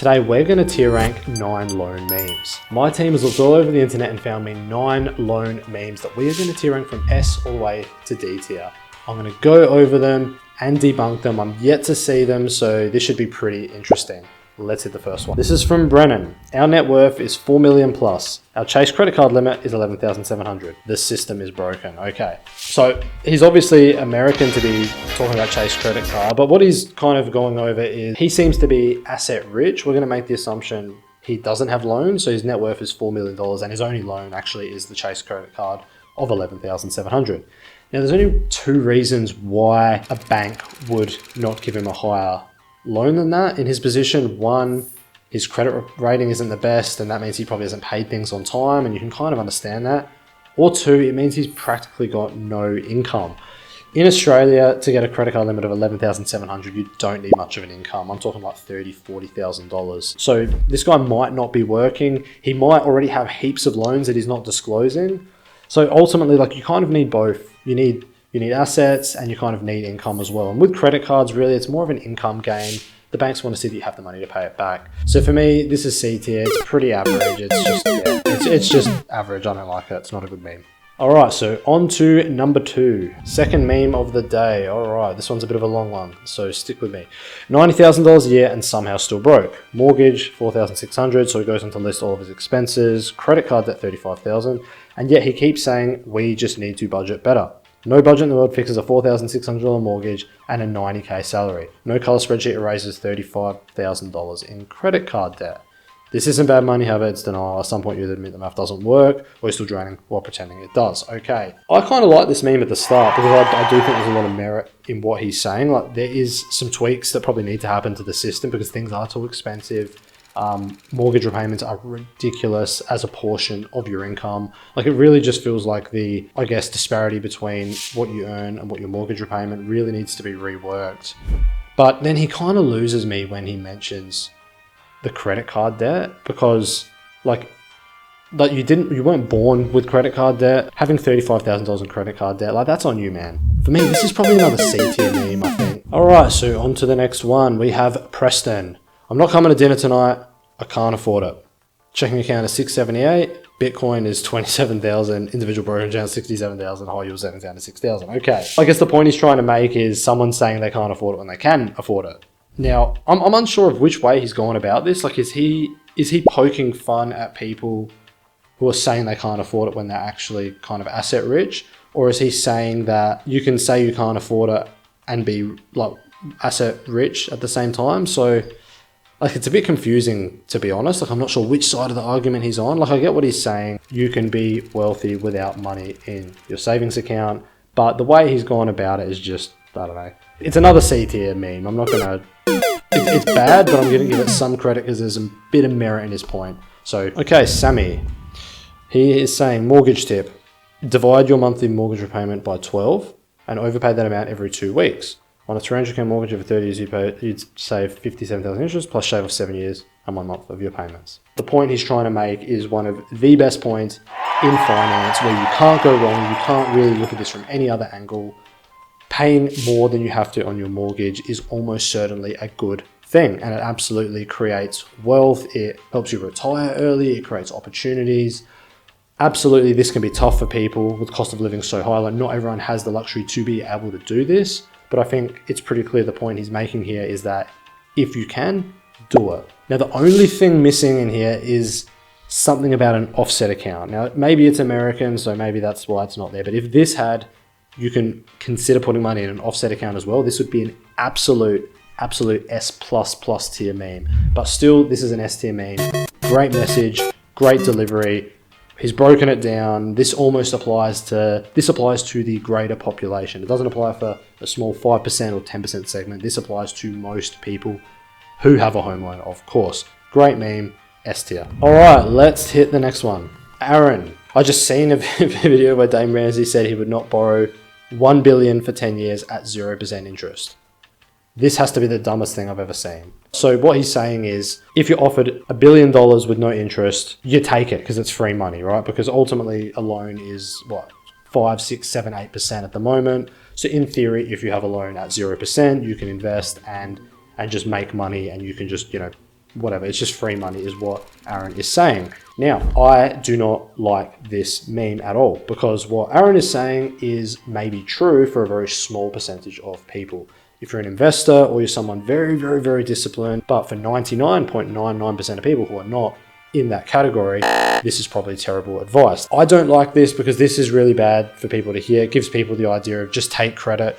Today we're going to tier rank 9 loan memes. My team has looked all over the internet and found me 9 loan memes that we are going to tier rank from S all the way to D tier. I'm going to go over them and debunk them. I'm yet to see them, so this should be pretty interesting. Let's hit the first one. This is from Brennan. Our net worth is 4 million plus. Our Chase credit card limit is 11,700. The system is broken. Okay. So he's obviously American to be talking about Chase credit card, but what he's kind of going over is he seems to be asset rich. We're going to make the assumption he doesn't have loans. So his net worth is $4 million and his only loan actually is the Chase credit card of 11,700. Now there's only 2 reasons why a bank would not give him a higher loan than that in his position. One, his credit rating isn't the best, and that means he probably hasn't paid things on time, and you can kind of understand that. Or 2, it means he's practically got no income. In Australia, to get a credit card limit of 11,700, you don't need much of an income. I'm talking like $30,000, $40,000. So this guy might not be working. He might already have heaps of loans that he's not disclosing. So ultimately, like, you kind of need both. You need assets and you kind of need income as well. And with credit cards, really, it's more of an income game. The banks want to see that you have the money to pay it back. So for me, this is C tier. It's pretty average. It's just, yeah, it's just average. I don't like it. It's not a good meme. All right, so on to number 2. Second meme of the day. All right, this one's a bit of a long one, so stick with me. $90,000 a year and somehow still broke. Mortgage, $4,600, so he goes on to list all of his expenses. Credit card debt, $35,000, and yet he keeps saying, we just need to budget better. No budget in the world fixes a $4,600 mortgage and a $90K salary. No color spreadsheet erases $35,000 in credit card debt. This isn't bad money, however, it's denial. At some point you'd admit the math doesn't work, or you're still draining while pretending it does. Okay. I kind of like this meme at the start because I do think there's a lot of merit in what he's saying. Like, there is some tweaks that probably need to happen to the system because things are too expensive. Mortgage repayments are ridiculous as a portion of your income. Like, it really just feels like the, I guess, disparity between what you earn and what your mortgage repayment really needs to be reworked. But then he kind of loses me when he mentions the credit card debt, because like you weren't born with credit card debt. Having $35,000 in credit card debt, like, that's on you, man. For me, this is probably another C tier meme, I think. All right, so on to the next one. We have Preston. I'm not coming to dinner tonight. I can't afford it. Checking account is 678. Bitcoin is 27,000. Individual broker account 67,000. High yield savings down to 6,000. Okay. I guess the point he's trying to make is someone saying they can't afford it when they can afford it. Now, I'm unsure of which way he's going about this. Like, is he poking fun at people who are saying they can't afford it when they're actually kind of asset rich? Or is he saying that you can say you can't afford it and be like asset rich at the same time? So, like, it's a bit confusing, to be honest. Like, I'm not sure which side of the argument he's on. Like, I get what he's saying. You can be wealthy without money in your savings account. But the way he's gone about it is just, I don't know. It's another C tier meme. I'm not going to... It's bad, but I'm going to give it some credit because there's a bit of merit in his point. So, okay, Sammy. He is saying, mortgage tip. Divide your monthly mortgage repayment by 12 and overpay that amount every 2 weeks. On a 300K mortgage over 30 years, you'd save 57,000 interest plus shave off 7 years and 1 month of your payments. The point he's trying to make is one of the best points in finance where you can't go wrong. You can't really look at this from any other angle. Paying more than you have to on your mortgage is almost certainly a good thing, and it absolutely creates wealth. It helps you retire early. It creates opportunities. Absolutely, this can be tough for people with cost of living so high. Like, not everyone has the luxury to be able to do this, but I think it's pretty clear the point he's making here is that if you can, do it. Now, the only thing missing in here is something about an offset account. Now, maybe it's American, so maybe that's why it's not there, but if this had, you can consider putting money in an offset account as well. This would be an absolute S++ tier meme. But still, this is an S tier meme. Great message, great delivery. He's broken it down. This almost applies to the greater population. It doesn't apply for a small 5% or 10% segment. This applies to most people who have a home loan, of course. Great meme, S tier. All right, let's hit the next one. Aaron. I just seen a video where Dave Ramsey said he would not borrow $1 billion for 10 years at 0% interest. This has to be the dumbest thing I've ever seen. So what he's saying is, if you're offered $1 billion with no interest, you take it because it's free money, right? Because ultimately a loan is what, 5, 6, 7, 8% at the moment. So in theory, if you have a loan at 0%, you can invest and just make money, and you can just, whatever. It's just free money is what Aaron is saying. Now, I do not like this meme at all because what Aaron is saying is maybe true for a very small percentage of people. If you're an investor or you're someone very, very, very disciplined, but for 99.99% of people who are not in that category, this is probably terrible advice. I don't like this because this is really bad for people to hear. It gives people the idea of just take credit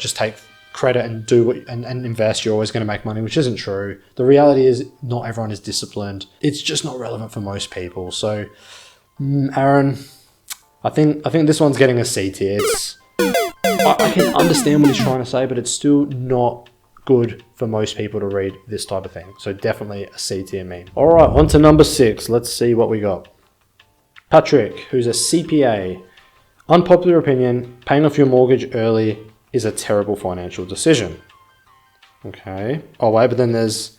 and do what and invest. You're always going to make money, which isn't true. The reality is not everyone is disciplined. It's just not relevant for most people. So, Aaron, I think this one's getting a C tier. I can understand what he's trying to say, but it's still not good for most people to read this type of thing. So definitely a C tier meme. All right, on to number 6. Let's see what we got. Patrick, who's a CPA. Unpopular opinion, paying off your mortgage early is a terrible financial decision. Okay. Oh, wait, but then there's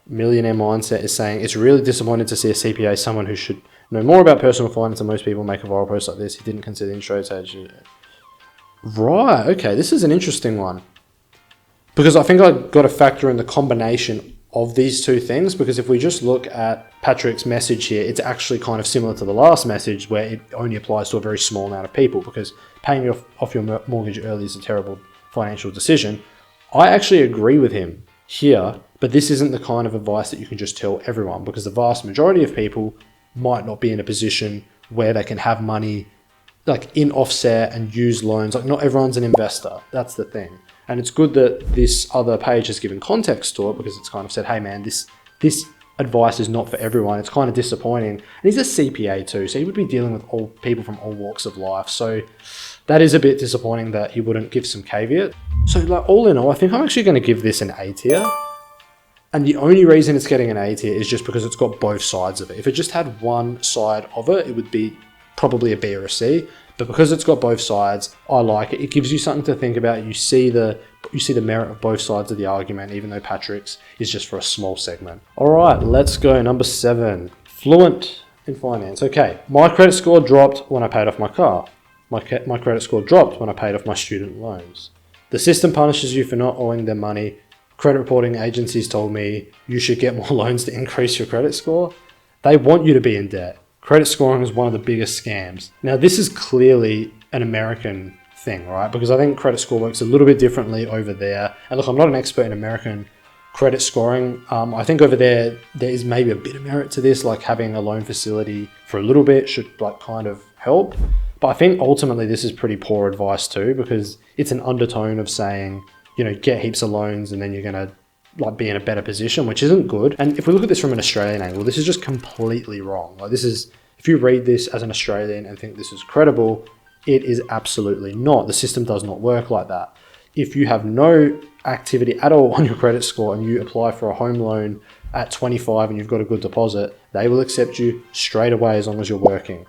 Millionaire Mindset is saying, it's really disappointing to see a CPA, someone who should know more about personal finance than most people, make a viral post like this. He didn't consider interest age. Right, okay, this is an interesting one. Because I think I've got to factor in the combination of these two things, because if we just look at Patrick's message here, it's actually kind of similar to the last message where it only applies to a very small amount of people, because paying off your mortgage early is a terrible financial decision. I actually agree with him here, but this isn't the kind of advice that you can just tell everyone, because the vast majority of people might not be in a position where they can have money like in offset and use loans. Like not everyone's an investor. That's the thing. And it's good that this other page has given context to it, because it's kind of said, hey man, this advice is not for everyone. It's kind of disappointing. And he's a CPA too, so he would be dealing with all people from all walks of life. So that is a bit disappointing that he wouldn't give some caveat. So like all in all, I think I'm actually going to give this an A tier. And the only reason it's getting an A tier is just because it's got both sides of it. If it just had one side of it, it would be probably a B or a C. But because it's got both sides, I like it. It gives you something to think about. You see the merit of both sides of the argument, even though Patrick's is just for a small segment. All right, let's go. Number 7, fluent in finance. Okay, my credit score dropped when I paid off my car. My credit score dropped when I paid off my student loans. The system punishes you for not owing them money. Credit reporting agencies told me you should get more loans to increase your credit score. They want you to be in debt. Credit scoring is one of the biggest scams. Now, this is clearly an American thing, right? Because I think credit score works a little bit differently over there. And look, I'm not an expert in American credit scoring. I think over there is maybe a bit of merit to this, like having a loan facility for a little bit should like kind of help. But I think ultimately this is pretty poor advice too, because it's an undertone of saying, you know, get heaps of loans and then you're going to like be in a better position, which isn't good. And if we look at this from an Australian angle, this is just completely wrong. Like this is, if you read this as an Australian and think this is credible, it is absolutely not. The system does not work like that. If you have no activity at all on your credit score and you apply for a home loan at 25 and you've got a good deposit, they will accept you straight away as long as you're working.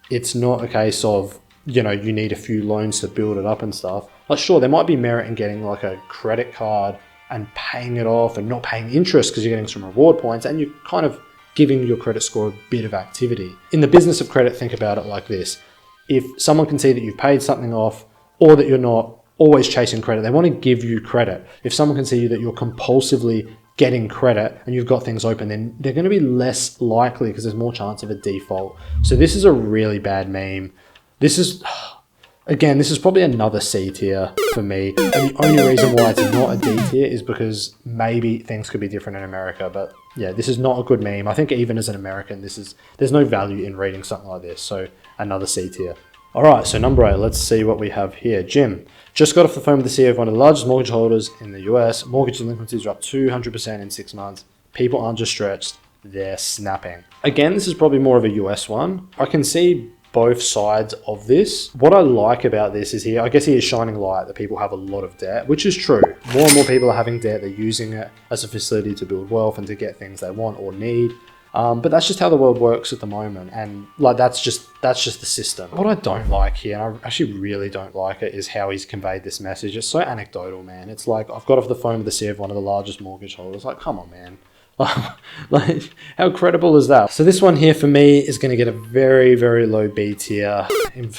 It's not a case of, you know, you need a few loans to build it up and stuff. Like sure, there might be merit in getting like a credit card and paying it off and not paying interest because you're getting some reward points and you're kind of giving your credit score a bit of activity. In the business of credit, think about it like this. If someone can see that you've paid something off or that you're not always chasing credit, they want to give you credit. If someone can see that you're compulsively getting credit and you've got things open, then they're going to be less likely because there's more chance of a default. So this is a really bad meme. This is probably another C tier for me. And the only reason why it's not a D tier is because maybe things could be different in America. But yeah, this is not a good meme. I think even as an American, there's no value in reading something like this. So another C tier. All right, so number 8, let's see what we have here. Jim, just got off the phone with the CEO of one of the largest mortgage holders in the US. Mortgage delinquencies are up 200% in 6 months. People aren't just stretched, they're snapping. Again, this is probably more of a US one. I can see both sides of this. What I like about this is I guess he is shining light that people have a lot of debt, which is true. More and more people are having debt. They're using it as a facility to build wealth and to get things they want or need. But that's just how the world works at the moment. And like, that's just the system. What I don't like here, and I actually really don't like it, is how he's conveyed this message. It's so anecdotal, man. It's like, I've got off the phone with the CEO of one of the largest mortgage holders. Like, come on, man. Like, how credible is that? So this one here for me is going to get a very, very low B tier. It's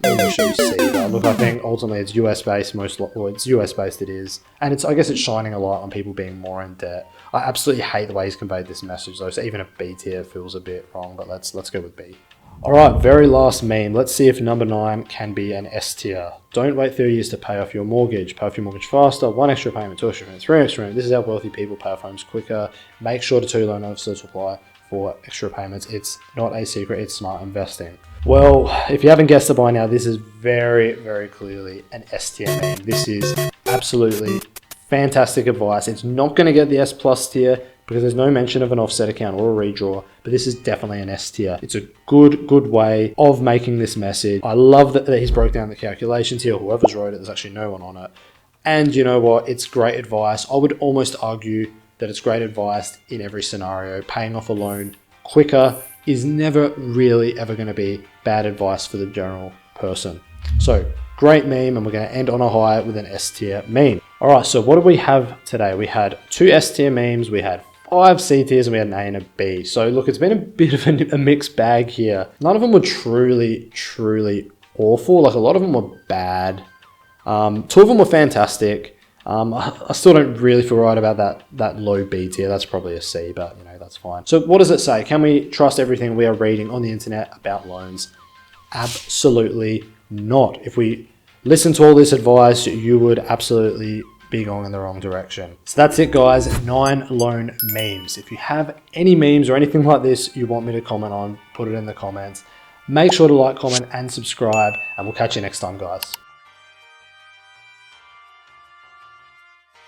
almost C, but look, I think ultimately it's US based. It's US based. It is, and I guess it's shining a light on people being more in debt. I absolutely hate the way he's conveyed this message though. So even a B tier feels a bit wrong, but let's go with B. All right, very last meme. Let's see if number 9 can be an S tier. Don't wait 30 years to pay off your mortgage. Pay off your mortgage faster. 1 extra payment, 2 extra payments, 3 extra payments. This is how wealthy people pay off homes quicker. Make sure to 2 loan officers apply for extra payments. It's not a secret. It's smart investing. Well, if you haven't guessed it by now, this is very, very clearly an S tier meme. This is absolutely fantastic advice. It's not going to get the S plus tier because there's no mention of an offset account or a redraw, but this is definitely an S tier. It's a good way of making this message. I love that he's broke down the calculations here. Whoever's wrote it, there's actually no one on it. And you know what? It's great advice. I would almost argue that it's great advice in every scenario. Paying off a loan quicker is never really ever going to be bad advice for the general person. So great meme, and we're going to end on a high with an S tier meme. All right, so what do we have today? We had 2 S tier memes, we had 5 C tiers, and we had an A and a B. So look, it's been a bit of a mixed bag here. None of them were truly awful. Like, a lot of them were bad. 2 of them were fantastic. I still don't really feel right about that low B tier. That's probably a C, but you know, that's fine. So what does it say? Can we trust everything we are reading on the internet about loans? Absolutely not. If we listen to all this advice, you would absolutely be going in the wrong direction. So that's it, guys. 9 loan memes. If you have any memes or anything like this you want me to comment on, put it in the comments. Make sure to like, comment, and subscribe, and we'll catch you next time, guys.